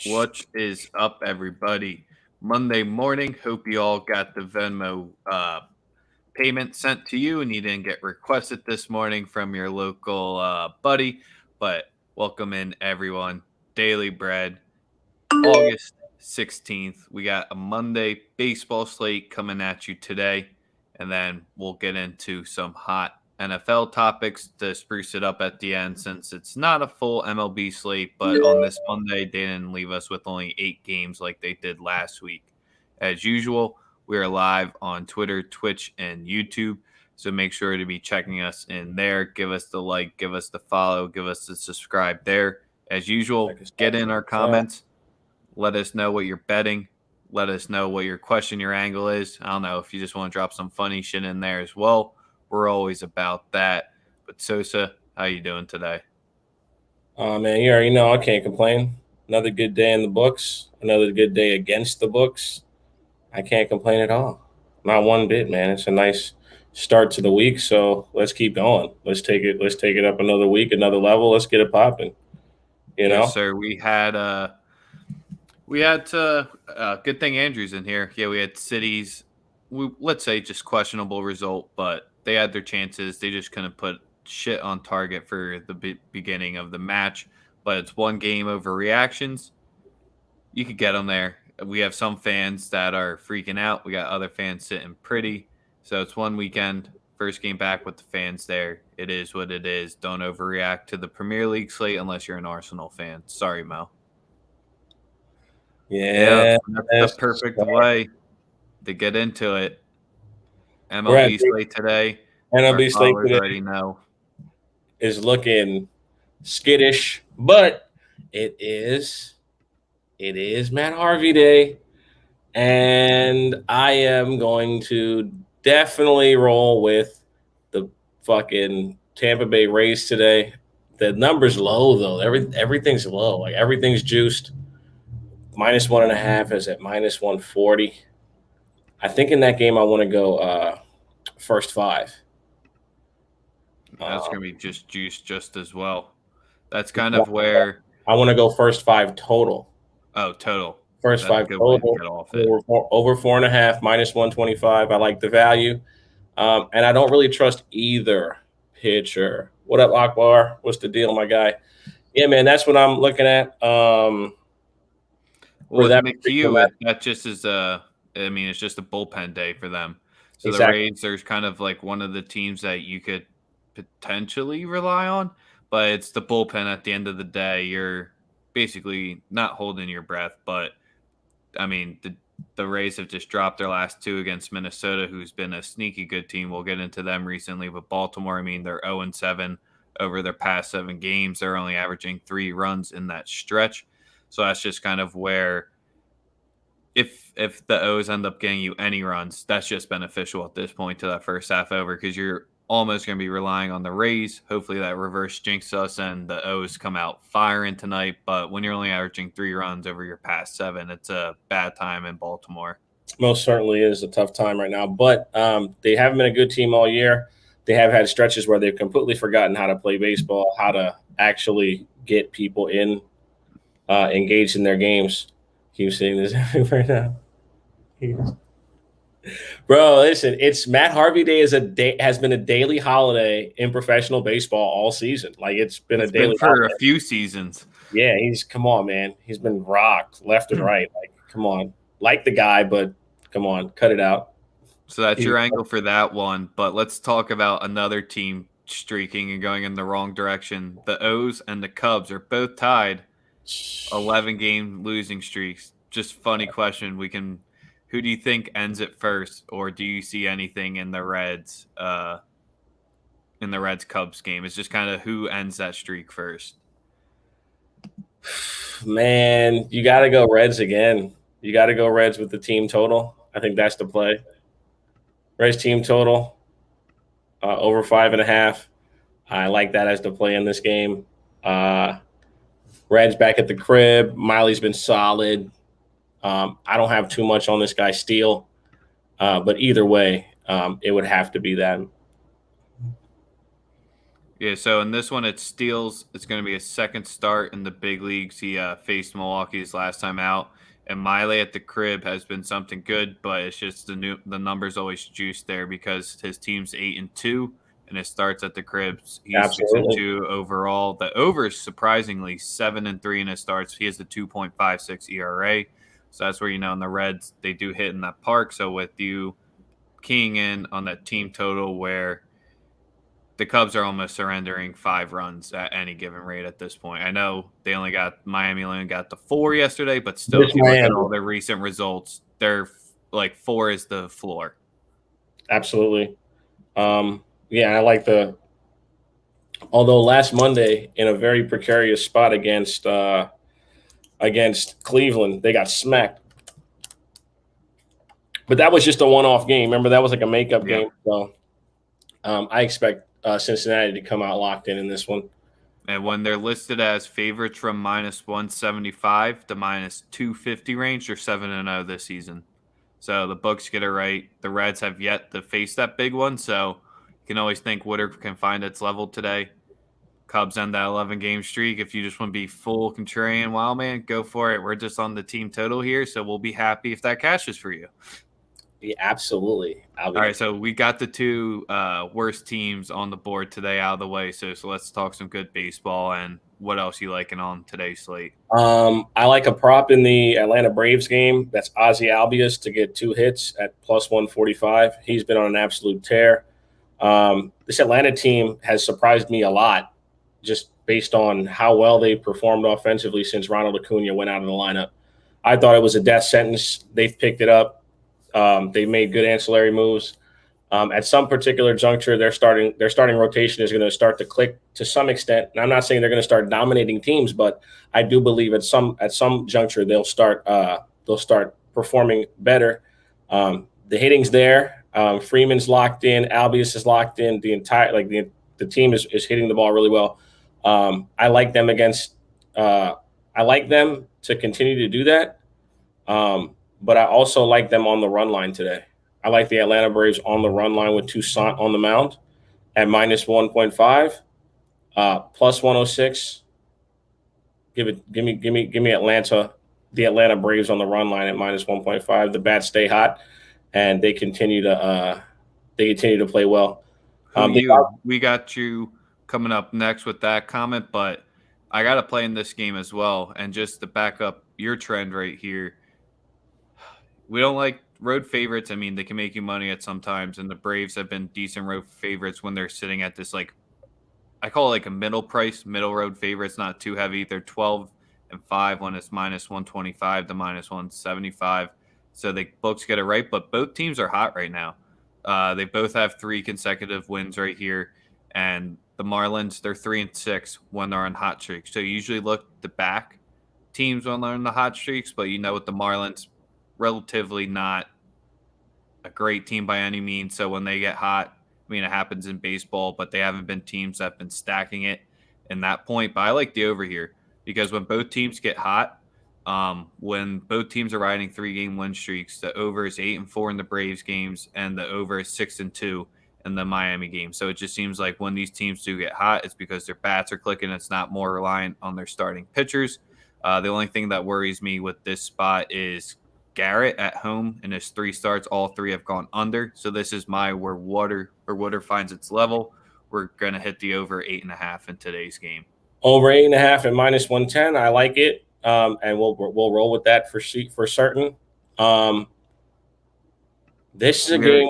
What is up, everybody? Monday morning. Hope you all got the Venmo payment sent to you and you didn't get requested this morning from your local buddy. But welcome in, everyone. Daily Bread, August 16th. We got a Monday baseball slate coming at you today. And then we'll get into some hot NFL topics to spruce it up at the end since it's not a full MLB slate. But on this Monday, they didn't leave us with only 8 games like they did last week. As usual, we are live on Twitter, Twitch, and YouTube. So make sure to be checking us in there. Give us the like, give us the follow, give us the subscribe there. As usual, get in our comments. Let us know what you're betting. Let us know what your question, your angle is. I don't know if you just want to drop some funny shit in there as well. We're always about that. But Sosa, how you doing today? Oh, man, you already know I can't complain. Another good day in the books. Another good day against the books. I can't complain at all. Not one bit, man. It's a nice start to the week, so let's keep going. Let's take it up another week, another level. Let's get it popping. Yes, sir. We had good thing Andrew's in here. Yeah, we had cities. Let's say just questionable result, but they had their chances. They just couldn't put shit on target for the beginning of the match. But it's one game overreactions. You could get them there. We have some fans that are freaking out. We got other fans sitting pretty. So it's one weekend. First game back with the fans there. It is what it is. Don't overreact to the Premier League slate unless you're an Arsenal fan. Sorry, Mo. Yeah, That's the perfect way to get into it. We're at MLB slate today. Our MLB slate followers today already know. is looking skittish, but it is Matt Harvey Day, and I am going to definitely roll with the fucking Tampa Bay Rays today. The number's low though. Everything's low. Like everything's juiced. -1.5 is at -140. I think in that game I want to go first five. That's going to be just juice just as well. That's kind of where I want to go first five total. Oh, total. First That's five a good way to total. get off it. Over 4.5, -125. I like the value. And I don't really trust either pitcher. What up, Akbar? What's the deal, my guy? Yeah, man, that's what I'm looking at. Well, with McHugh, that just is it's just a bullpen day for them. So Exactly. The Rays, there's kind of like one of the teams that you could potentially rely on, but it's the bullpen at the end of the day. You're basically not holding your breath, but I mean, the Rays have just dropped their last two against Minnesota, who's been a sneaky good team. We'll get into them recently, but Baltimore, I mean, they're 0-7 over their past 7 games. They're only averaging 3 runs in that stretch. So that's just kind of where if the O's end up getting you any runs, that's just beneficial at this point to that first half over because you're almost going to be relying on the Rays. Hopefully that reverse jinxes us and the O's come out firing tonight. But when you're only averaging 3 runs over your past 7, it's a bad time in Baltimore. Most certainly is a tough time right now, but they haven't been a good team all year. They have had stretches where they've completely forgotten how to play baseball, how to actually get people engaged in their games. Keep seeing this everywhere now. Bro, listen, it's Matt Harvey Day has been a daily holiday in professional baseball all season. Like it's been a daily for holiday. a few seasons. Yeah, come on, man. He's been rocked left and right. Like, come on. Like the guy, but come on, cut it out. So that's your angle for that one. But let's talk about another team streaking and going in the wrong direction. The O's and the Cubs are both tied 11-game losing streaks. Just funny question. Who do you think ends it first, or do you see anything in the Reds Cubs game? It's just kind of who ends that streak first. Man, you got to go Reds again. You got to go Reds with the team total. I think that's the play. Reds team total over 5.5. I like that as the play in this game. Reds back at the crib. Miley's been solid. I don't have too much on this guy Steele, but either way, it would have to be that. Yeah, so in this one, it's Steele's. It's going to be a second start in the big leagues. He faced Milwaukee's last time out, and Miley at the crib has been something good, but it's just the numbers always juiced there because his team's 8-2, and it starts at the cribs. He's six and Absolutely. two overall. The over is surprisingly 7-3 in his starts. He has the 2.56 ERA, so that's where in the Reds they do hit in that park. So with you keying in on that team total where the Cubs are almost surrendering 5 runs at any given rate at this point. I know they only got Miami only got the 4 yesterday, but still, This if you look at all Miami. their recent results, they're like 4 is the floor. Absolutely. Yeah, I like the. Although last Monday in a very precarious spot against Cleveland, they got smacked. But that was just a one-off game. Remember, that was like a makeup Yeah. game. So I expect Cincinnati to come out locked in this one. And when they're listed as favorites from minus 175 to minus 250 range, they're 7-0 this season. So the books get it right. The Reds have yet to face that big one. So you can always think Woodard can find its level today. Cubs end that 11-game streak. If you just want to be full contrarian, wild man, go for it. We're just on the team total here, so we'll be happy if that cashes for you. Yeah, absolutely. All right, so we got the two worst teams on the board today out of the way. So let's talk some good baseball and what else you liking on today's slate. I like a prop in the Atlanta Braves game. That's Ozzy Albies to get 2 hits at plus 145. He's been on an absolute tear. This Atlanta team has surprised me a lot just based on how well they performed offensively since Ronald Acuna went out of the lineup. I thought it was a death sentence. They've picked it up. They've made good ancillary moves. At some particular juncture, their starting rotation is going to start to click to some extent. And I'm not saying they're going to start dominating teams, but I do believe at some juncture they'll start performing better. The hitting's there. Freeman's locked in. Albius is locked in. The entire the team is hitting the ball really well. I like them against. I like them to continue to do that. But I also like them on the run line today. I like the Atlanta Braves on the run line with Toussaint on the mound at minus 1.5, plus 106. Give me Atlanta, the Atlanta Braves on the run line at minus 1.5. The bats stay hot, and they continue to play well. We got you coming up next with that comment, but I got to play in this game as well. And just to back up your trend right here, we don't like road favorites. I mean, they can make you money at sometimes, and the Braves have been decent road favorites when they're sitting at this, like, I call it like a middle road favorite. It's not too heavy. They're 12-5 when it's minus 125 to minus 175. So the books get it right, but both teams are hot right now. They both have 3 consecutive wins right here, and the Marlins, they're 3-6 when they're on hot streaks. So you usually look to back teams when they're on the hot streaks, but with the Marlins, relatively not a great team by any means. So when they get hot, I mean, it happens in baseball, but they haven't been teams that have been stacking it in that point. But I like the over here because when both teams get hot, when both teams are riding 3-game win streaks, the over is 8-4 in the Braves games, and the over is 6-2 in the Miami game. So it just seems like when these teams do get hot, it's because their bats are clicking. It's not more reliant on their starting pitchers. The only thing that worries me with this spot is Garrett at home in his 3 starts. All 3 have gone under. So this is where water finds its level. We're going to hit the over 8.5 in today's game. Over 8.5 at minus 110. I like it. And we'll roll with that for certain. This is a game.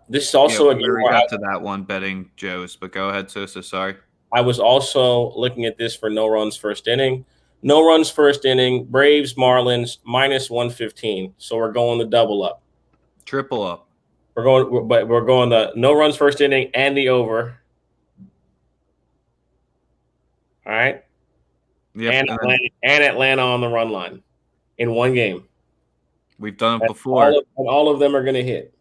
This is also a game where we got to that one betting Joe's, but go ahead, Sosa. Sorry. I was also looking at this for no runs first inning. No runs first inning. Braves Marlins minus 115. So we're going the double up. Triple up. We're going the no runs first inning and the over. All right. Yep. And Atlanta on the run line in one game. We've done it before. All of them are going to hit.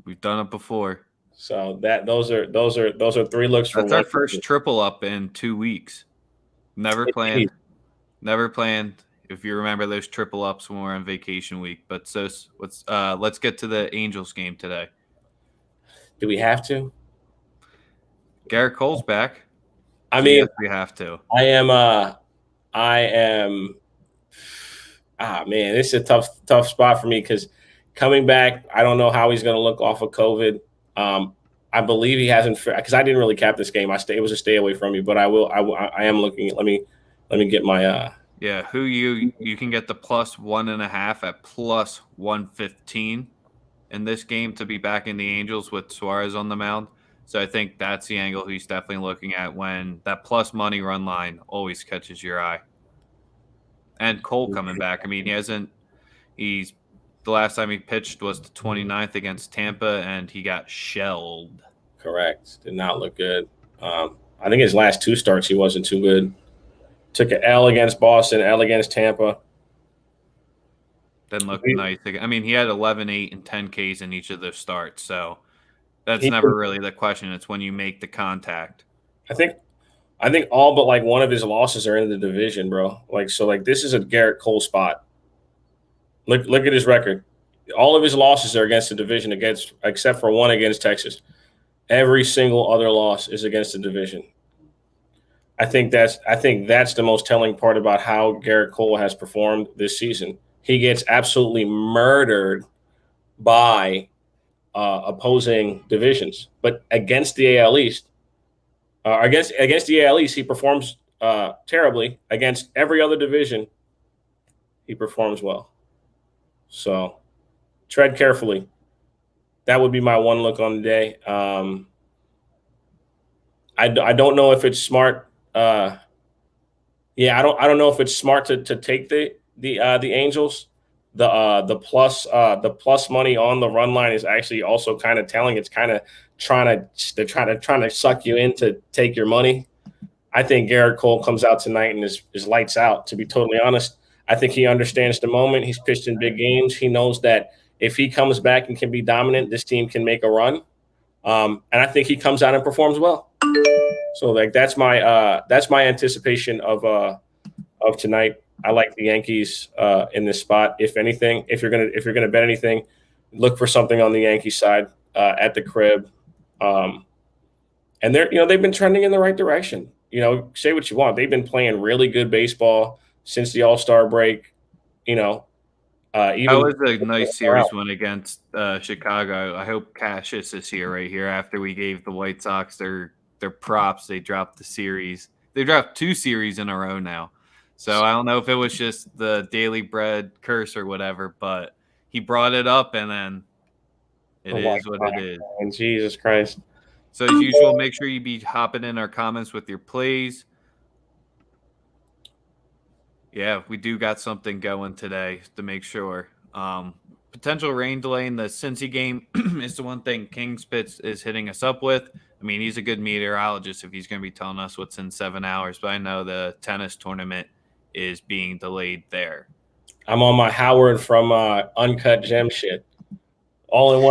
We've done it before. So those are 3 looks for. That's our first triple up in 2 weeks. Never planned. If you remember those triple ups when we're on vacation week. But so let's get to the Angels game today. Do we have to? Garrett Cole's back. I So mean, yes, we have to. I am. Man, it's a tough spot for me because coming back, I don't know how he's going to look off of COVID. I believe he hasn't because I didn't really cap this game. It was a stay away from me, but I will. I am looking. Let me get my. Yeah, who you can get the +1.5 at +115 in this game to be back in the Angels with Suarez on the mound. So I think that's the angle he's definitely looking at when that plus money run line always catches your eye. And Cole coming back. I mean, he's the last time he pitched was the 29th against Tampa, and he got shelled. Correct. Did not look good. I think his last 2 starts, he wasn't too good. Took an L against Boston, L against Tampa. Didn't look nice. I mean, he had 11, 8, and 10 Ks in each of those starts. So that's never really the question. It's when you make the contact. I think all but like one of his losses are in the division, bro. This is a Garrett Cole spot. Look at his record. All of his losses are against the division, except for one against Texas. Every single other loss is against the division. I think that's the most telling part about how Garrett Cole has performed this season. He gets absolutely murdered by opposing divisions, but against the AL East, against the AL East, he performs terribly. Against every other division, he performs well. So tread carefully. That would be my one look on the day. I don't know if it's smart. I don't know if it's smart to take the Angels. The plus money on the run line is actually also kind of telling. It's kind of trying to suck you in to take your money. I think Garrett Cole comes out tonight and is lights out. To be totally honest, I think he understands the moment. He's pitched in big games. He knows that if he comes back and can be dominant, this team can make a run. And I think he comes out and performs well. So that's my anticipation of tonight. I like the Yankees in this spot. If anything, if you're gonna bet anything, look for something on the Yankee side at the crib. And they've been trending in the right direction. Say what you want. They've been playing really good baseball since the All-Star break. Even That was a nice series win against Chicago. I hope Cassius is here right here after we gave the White Sox their props. They dropped the series. They dropped 2 series in a row now. So I don't know if it was just the Daily Bread curse or whatever, but he brought it up, and then it is what it is. And Jesus Christ. So as usual, make sure you be hopping in our comments with your plays. Yeah, we do got something going today to make sure. Potential rain delay in the Cincy game is the one thing Kingspitz is hitting us up with. I mean, he's a good meteorologist if he's going to be telling us what's in 7 hours, but I know the tennis tournament is being delayed there. I'm on my Howard from Uncut Gem shit. All in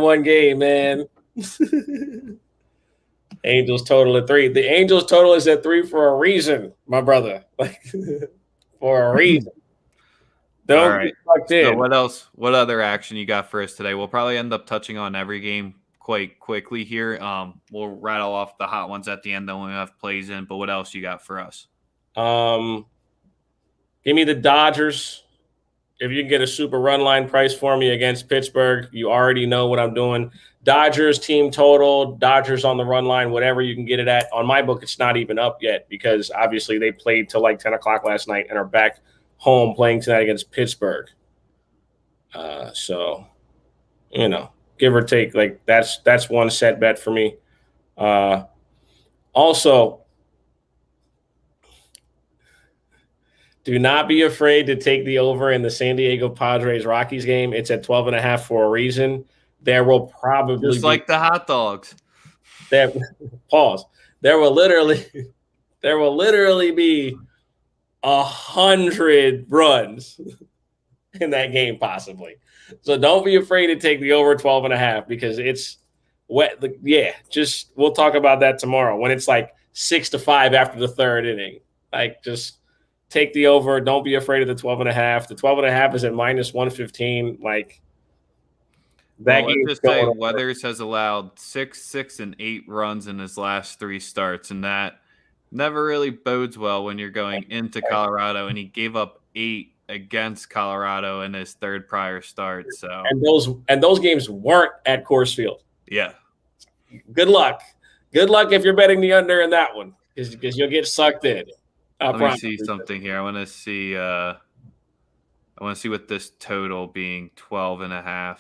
one game, man. Angels total at 3. The Angels total is at 3 for a reason, my brother. For a reason. Don't get fucked in. So what else? What other action you got for us today? We'll probably end up touching on every game quite quickly here. We'll rattle off the hot ones at the end, then we'll have plays in. But what else you got for us? Give me the Dodgers. If you can get a super run line price for me against Pittsburgh, you already know what I'm doing. Dodgers team total, Dodgers on the run line, whatever you can get it at. On my book, it's not even up yet because obviously they played till like 10 o'clock last night and are back home playing tonight against Pittsburgh. So, give or take, that's one set bet for me. Also, do not be afraid to take the over in the San Diego Padres-Rockies game. It's at 12.5 for a reason. There will probably just like the hot dogs. Pause. There will literally be 100 runs in that game, possibly. So don't be afraid to take the over 12.5 because it's wet. Yeah, we'll talk about that tomorrow when it's like 6-5 after the third inning. Just take the over. Don't be afraid of the 12.5. The 12.5 is at -115. Let's just say Weathers has allowed 6, 6, and 8 runs in his last 3 starts, and that never really bodes well when you're going into Colorado, and he gave up 8 against Colorado in his third prior start. So And those games weren't at Coors Field. yeah. Good luck. Good luck if you're betting the under in that one, because you'll get sucked in. Let me see something here. I want to see what this total being 12.5.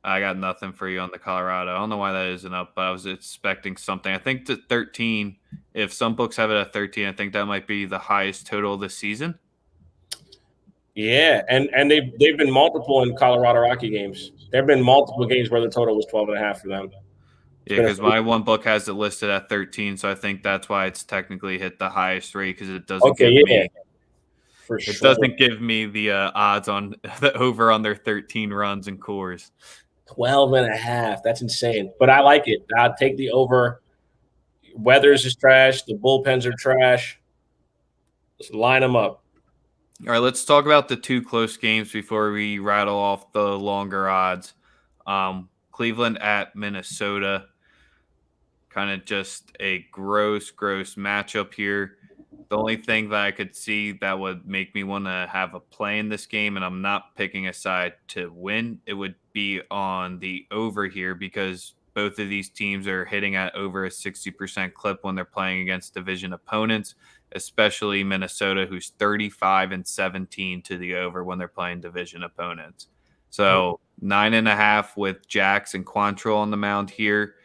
I got nothing for you on the Colorado. I don't know why that isn't up, but I was expecting something. I think to 13. If some books have it at 13, I think that might be the highest total of the season. Yeah, and they've been multiple in Colorado Rocky games. There have been multiple games where the total was 12.5 for them. Yeah, because my one book has it listed at 13, so I think that's why it's technically hit the highest rate, because it doesn't give me. For sure. It doesn't give me the odds on the over on their 13 runs in Coors. 12.5. That's insane. But I like it. I'll take the over. Weathers is trash. The bullpens are trash. Just line them up. All right, let's talk about the two close games before we rattle off the longer odds. Cleveland at Minnesota. Kind of just a gross matchup here. The only thing that I could see that would make me want to have a play in this game, and I'm not picking a side to win, it would be on the over here, because both of these teams are hitting at over a 60% clip when they're playing against division opponents, especially Minnesota, who's 35-17 to the over when they're playing division opponents. So 9.5 with Jax and Quantrill on the mound here.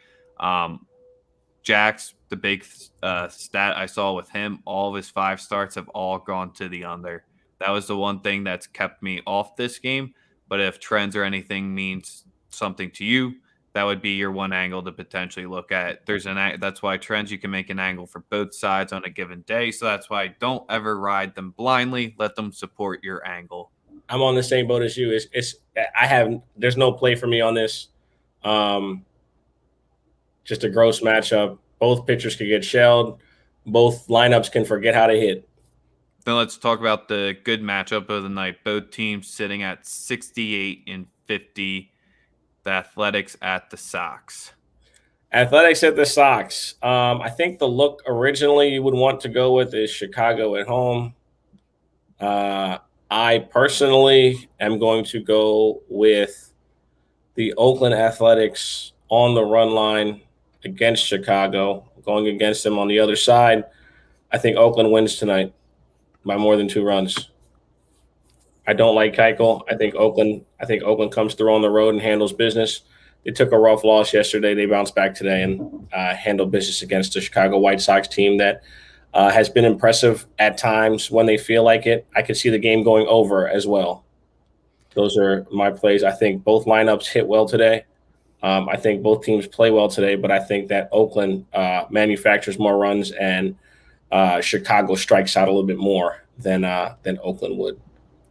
Jax, the big stat I saw with him, all of his 5 starts have all gone to the under. That was the one thing that's kept me off this game. But if trends or anything means something to you, that would be your one angle to potentially look at. That's why trends, you can make an angle for both sides on a given day. So that's why don't ever ride them blindly. Let them support your angle. I'm on the same boat as you. There's no play for me on this. Just a gross matchup. Both pitchers can get shelled. Both lineups can forget how to hit. Then let's talk about the good matchup of the night. Both teams sitting at 68-50. The Athletics at the Sox. Athletics at the Sox. I think the look originally you would want to go with is Chicago at home. I personally am going to go with the Oakland Athletics on the run line against Chicago, going against them on the other side. I think Oakland wins tonight by more than 2 runs. I don't like Keuchel. I think Oakland comes through on the road and handles business. They took a rough loss yesterday. They bounced back today and handled business against the Chicago White Sox team that has been impressive at times when they feel like it. I could see the game going over as well. Those are my plays. I think both lineups hit well today. I think both teams play well today, but I think that Oakland manufactures more runs and Chicago strikes out a little bit more than Oakland would.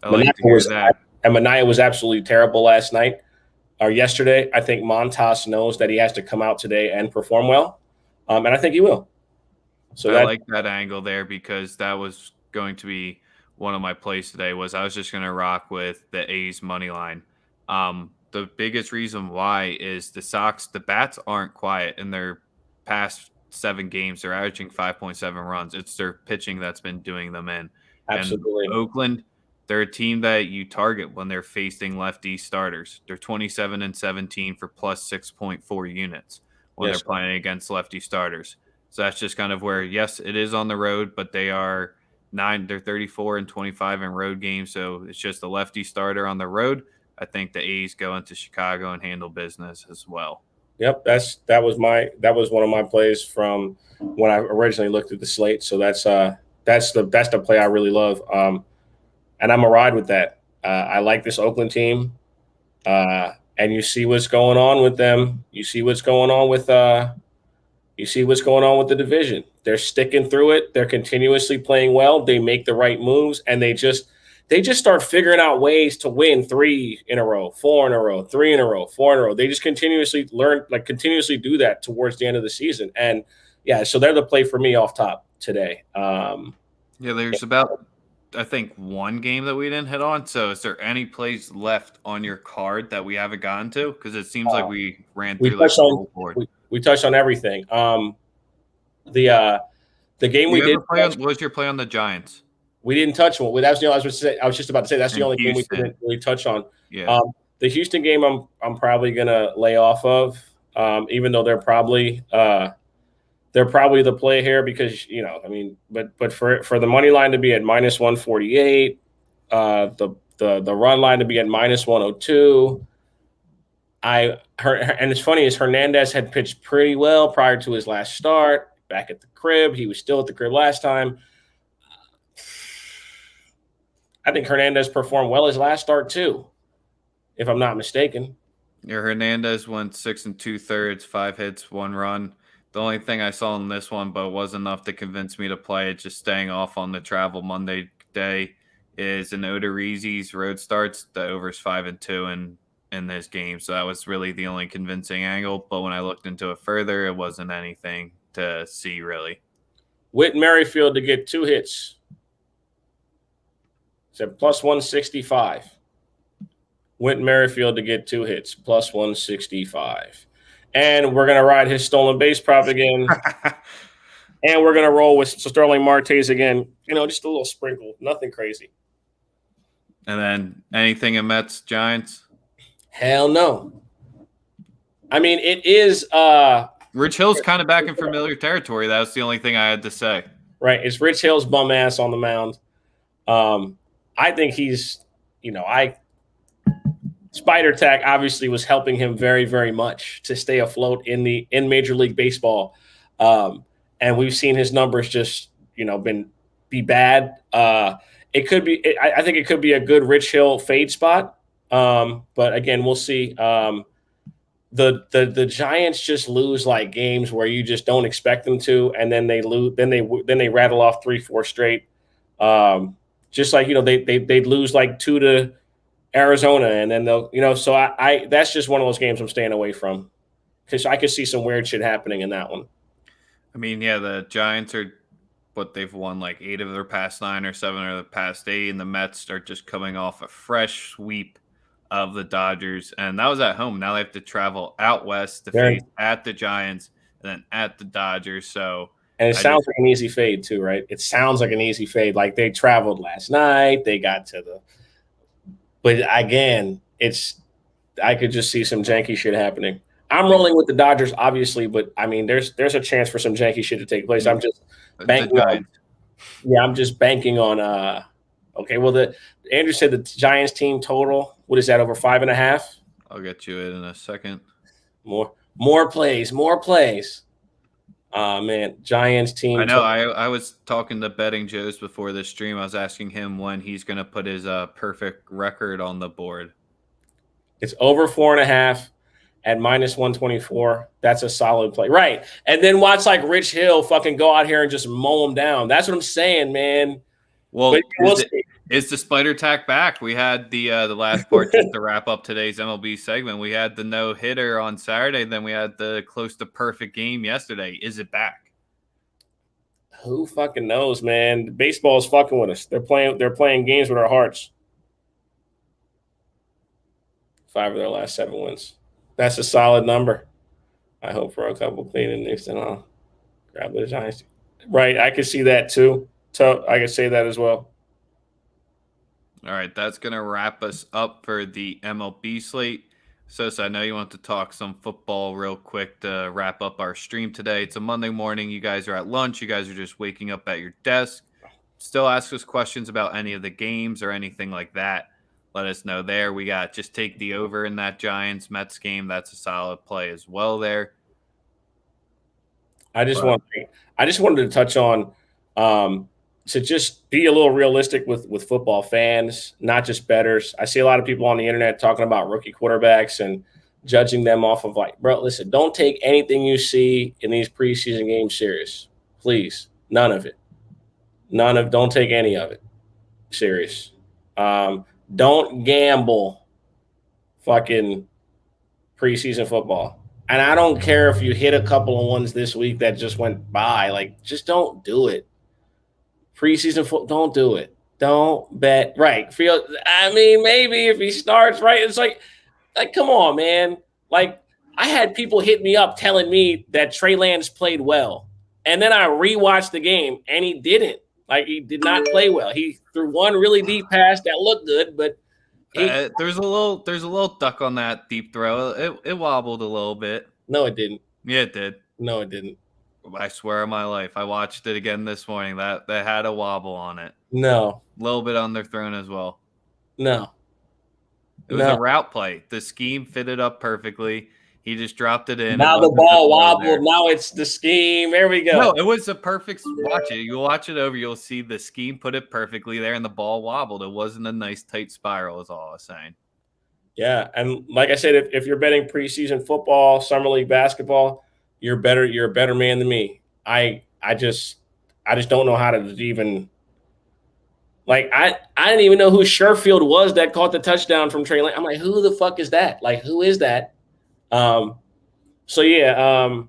Manaea was absolutely terrible last night or yesterday. I think Montas knows that he has to come out today and perform well, and I think he will. So I like that angle there, because that was going to be one of my plays today. I was just going to rock with the A's money line. The biggest reason why is the Sox, the bats aren't quiet in their past 7 games. They're averaging 5.7 runs. It's their pitching that's been doing them in. Absolutely. And Oakland, they're a team that you target when they're facing lefty starters. They're 27-17 for plus 6.4 units when they're playing against lefty starters. So that's just kind of where, yes, it is on the road, but they're 34-25 in road games. So it's just a lefty starter on the road. I think the A's go into Chicago and handle business as well. Yep, that was one of my plays from when I originally looked at the slate. So that's the play I really love, and I'm a ride with that. I like this Oakland team, and you see what's going on with them. You see what's going on with the division. They're sticking through it. They're continuously playing well. They make the right moves, and they just start figuring out ways to win 3 in a row, 4 in a row, 3 in a row, 4 in a row. They just continuously do that towards the end of the season. And yeah, so they're the play for me off top today. There's about, I think, 1 game that we didn't hit on. So is there any plays left on your card that we haven't gotten to? Because it seems we ran through the whole board. We touched on everything. The The game we did what was your play on the Giants? We didn't touch one. That's the only, I was just about to say that's the only game we didn't really touch on. Yeah. The Houston game, I'm probably gonna lay off of, even though they're probably the play here because but for the money line to be at minus 148, the run line to be at minus 102. And it's funny is Hernandez had pitched pretty well prior to his last start back at the crib. He was still at the crib last time. I think Hernandez performed well his last start too, if I'm not mistaken. Yeah, Hernandez went 6 2/3, 5 hits, 1 run. The only thing I saw in this one, but was enough to convince me to play it, just staying off on the travel Monday day, is an Odorizzi's road starts. The over's 5-2 in this game, so that was really the only convincing angle. But when I looked into it further, it wasn't anything to see really. Whit Merrifield to get 2 hits. It's at plus 165. Whit Merrifield to get 2 hits, plus 165. And we're going to ride his stolen base prop again. And we're going to roll with Sterling Martes again. Just a little sprinkle. Nothing crazy. And then anything in Mets, Giants? Hell no. I mean, it is Rich Hill's kind of back in familiar territory. That was the only thing I had to say. Right. It's Rich Hill's bum ass on the mound. I think he's, Spider Tack obviously was helping him very, very much to stay afloat in Major League Baseball. And we've seen his numbers just, be bad. It could be, I think it could be a good Rich Hill fade spot. But again, we'll see. The Giants just lose like games where you just don't expect them to, and then they lose. Then they rattle off 3-4 straight. Just like they'd lose like 2 to Arizona, and then they'll So I that's just one of those games I'm staying away from because I could see some weird shit happening in that one. I mean, yeah, the Giants are they've won like 8 of their past 9 or 7 of the past 8, and the Mets are just coming off a fresh sweep of the Dodgers, and that was at home. Now they have to travel out west to face at the Giants and then at the Dodgers. So, and it sounds like an easy fade too, right? It sounds like an easy fade. Like they traveled last night, they got to but again, I could just see some janky shit happening. I'm rolling with the Dodgers, obviously, but I mean, there's a chance for some janky shit to take place. I'm just banking on. Yeah, I'm just banking on. Okay, well, Andrew said the Giants team total. What is that, over 5.5? I'll get you it in a second. More plays. Man, Giants team. I know. I was talking to Betting Joe's before this stream. I was asking him when he's going to put his perfect record on the board. It's over 4.5 at minus 124. That's a solid play, right? And then watch like Rich Hill fucking go out here and just mow him down. That's what I'm saying, man. Well, is the Spider Tack back? We had the last part just to wrap up today's MLB segment. We had the no-hitter on Saturday, then we had the close to perfect game yesterday. Is it back? Who fucking knows, man? Baseball is fucking with us. They're playing games with our hearts. 5 of their last 7 wins. That's a solid number. I hope for a couple clean innings, and I'll grab the Giants. Right, I could see that too. So I could say that as well. All right, that's going to wrap us up for the MLB slate. Sosa, I know you want to talk some football real quick to wrap up our stream today. It's a Monday morning. You guys are at lunch. You guys are just waking up at your desk. Still ask us questions about any of the games or anything like that. Let us know there. We got just take the over in that Giants-Mets game. That's a solid play as well there. I just wanted to touch on to just be a little realistic with football fans, not just bettors. I see a lot of people on the internet talking about rookie quarterbacks and judging them off of like, bro, listen, don't take anything you see in these preseason games serious. Please. None of it. Don't take any of it serious. Don't gamble fucking preseason football. And I don't care if you hit a couple of ones this week that just went by. Like, just don't do it. Preseason football, don't do it. Don't bet. Right. I mean, maybe if he starts, right, it's like, come on, man. Like, I had people hit me up telling me that Trey Lance played well. And then I rewatched the game, and he didn't. Like, he did not play well. He threw one really deep pass that looked good, but there's a little duck on that deep throw. It wobbled a little bit. No, it didn't. Yeah, it did. No, it didn't. I swear on my life. I watched it again this morning. That had a wobble on it. No. A little bit underthrown as well. No. It was a route play. The scheme fitted up perfectly. He just dropped it in. Now the ball wobbled. Now it's the scheme. There we go. No, it was a perfect watch it. You watch it over, you'll see the scheme put it perfectly there, and the ball wobbled. It wasn't a nice tight spiral, is all I was saying. Yeah, and like I said, if you're betting preseason football, summer league basketball, you're a better man than me. I just don't know how to even. Like, I didn't even know who Sherfield was that caught the touchdown from Trey Lance. I'm like, who the fuck is that? Like, who is that? So yeah,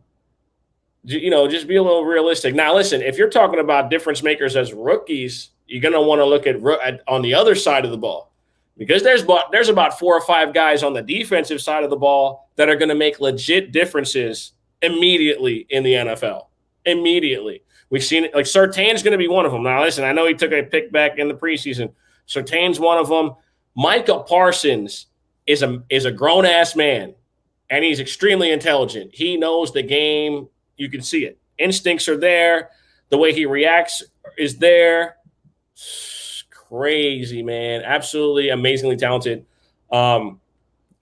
just be a little realistic. Now, listen, if you're talking about difference makers as rookies, you're going to want to look at on the other side of the ball, because there's about 4 or 5 guys on the defensive side of the ball that are going to make legit differences immediately in the NFL. Immediately. We've seen it. Like, Surtain's going to be one of them. Now, listen, I know he took a pick back in the preseason. Surtain's one of them. Micah Parsons is a grown-ass man, and he's extremely intelligent. He knows the game. You can see it. Instincts are there. The way he reacts is there. It's crazy, man. Absolutely amazingly talented. And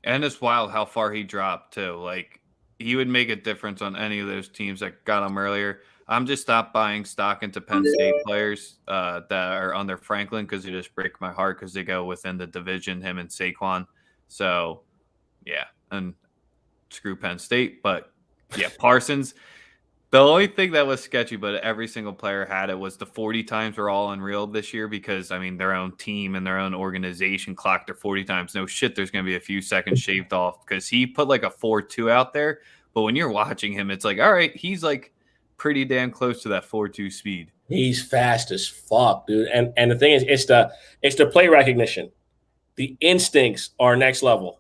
it's wild how far he dropped, too. Like, he would make a difference on any of those teams that got him earlier. I'm just stopped buying stock into Penn State players that are under Franklin, because they just break my heart because they go within the division, him and Saquon. So, yeah, and screw Penn State. But, yeah, Parsons, the only thing that was sketchy, but every single player had it, was the 40 times were all unreal this year because, I mean, their own team and their own organization clocked their 40 times. No shit, there's going to be a few seconds shaved off because he put like a 4.2 out there. But when you're watching him, it's like, all right, he's like pretty damn close to that 4.2 speed. He's fast as fuck, dude. And the thing is, it's the play recognition. The instincts are next level.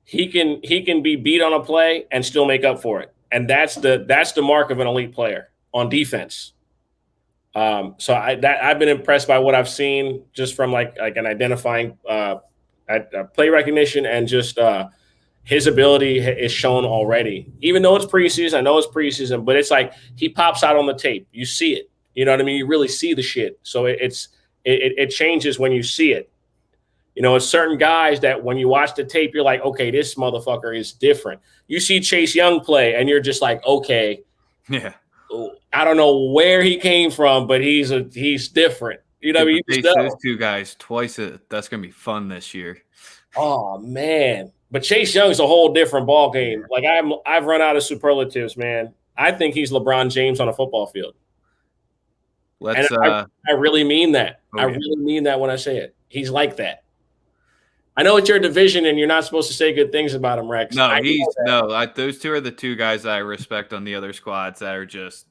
He can be beat on a play and still make up for it. And that's the mark of an elite player on defense. So I've been impressed by what I've seen just from like an identifying play recognition, and just his ability is shown already. Even though it's preseason, I know it's preseason, but it's like he pops out on the tape. You see it. You know what I mean? You really see the shit. So it changes when you see it. You know, it's certain guys that when you watch the tape, you're like, okay, this motherfucker is different. You see Chase Young play, and you're just like, okay, yeah, I don't know where he came from, but he's different. You know what I mean? Face those two guys twice. That's gonna be fun this year. Oh man, but Chase Young is a whole different ball game. Like, I've run out of superlatives, man. I think he's LeBron James on a football field. I really mean that. I really mean that when I say it. He's like that. I know it's your division, and you're not supposed to say good things about him, Rex. No, those two are the two guys that I respect on the other squads that are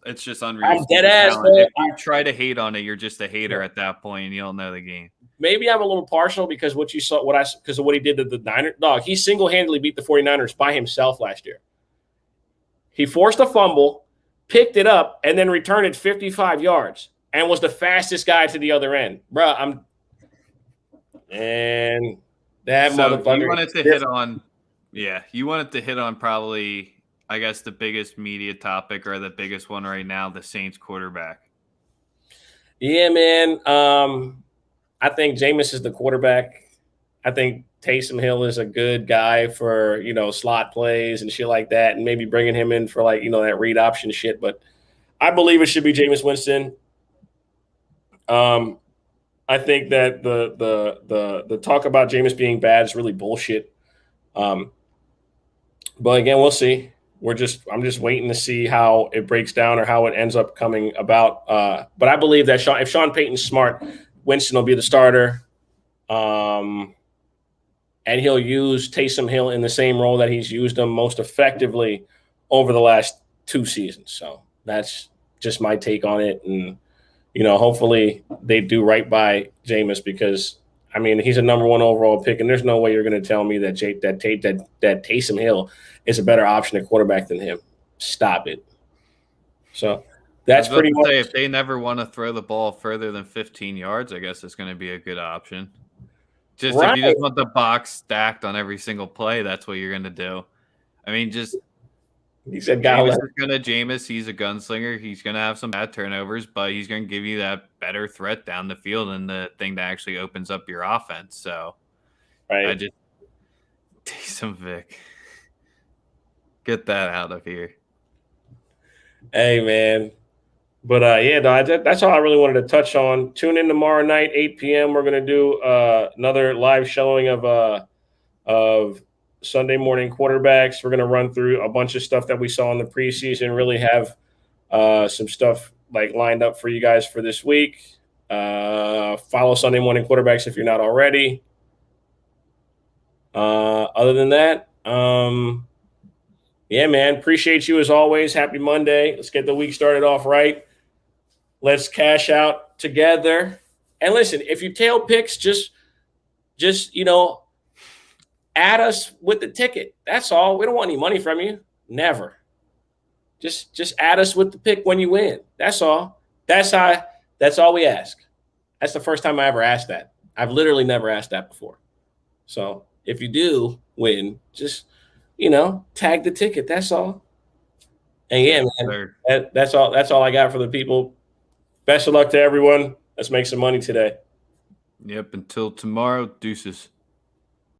it's just unreal. I'm dead ass. If you try to hate on it, you're just a hater at that point, and you don't know the game. Maybe I'm a little partial because because of what he did to the Niners. Dog, he single-handedly beat the 49ers by himself last year. He forced a fumble, picked it up, and then returned it 55 yards, and was the fastest guy to the other end. Bruh, that motherfucker. You wanted to hit on probably, I guess, the biggest media topic, or the biggest one right now, the Saints quarterback. Yeah, man. I think Jameis is the quarterback. I think Taysom Hill is a good guy for, slot plays and shit like that, and maybe bringing him in for that read option shit. But I believe it should be Jameis Winston. I think that the talk about Jameis being bad is really bullshit. But again, we'll see. I'm just waiting to see how it breaks down or how it ends up coming about. But I believe that if Sean Payton's smart, Winston will be the starter. And he'll use Taysom Hill in the same role that he's used him most effectively over the last 2 seasons. So that's just my take on it. And hopefully they do right by Jameis, because, I mean, he's a number 1 overall pick, and there's no way you're going to tell me that Taysom Hill is a better option at quarterback than him. Stop it. So I that's was about pretty to much say, if they never want to throw the ball further than 15 yards, I guess it's going to be a good option. Just if right. you just want the box stacked on every single play, that's what you're going to do. I mean, just He said, "Gotta Jameis let." is going to Jameis. He's a gunslinger. He's going to have some bad turnovers, but he's going to give you that better threat down the field and the thing that actually opens up your offense. So I Right. just Taysom Vic, get that out of here. Hey, man. But yeah, no, that's all I really wanted to touch on. Tune in tomorrow night, 8 p.m. We're gonna do another live showing of Sunday morning quarterbacks. We're gonna run through a bunch of stuff that we saw in the preseason. Really have some stuff like lined up for you guys for this week. Follow Sunday morning quarterbacks if you're not already. Other than that, yeah, man, appreciate you as always. Happy Monday. Let's get the week started off right. Let's cash out together. And listen, if you tail picks, just add us with the ticket. That's all. We don't want any money from you. Never. Just add us with the pick when you win. That's all. That's all we ask. That's the first time I ever asked that. I've literally never asked that before. So if you do win, just tag the ticket. That's all. And yeah, man, that's all. That's all I got for the people. Best of luck to everyone. Let's make some money today. Yep. Until tomorrow, deuces.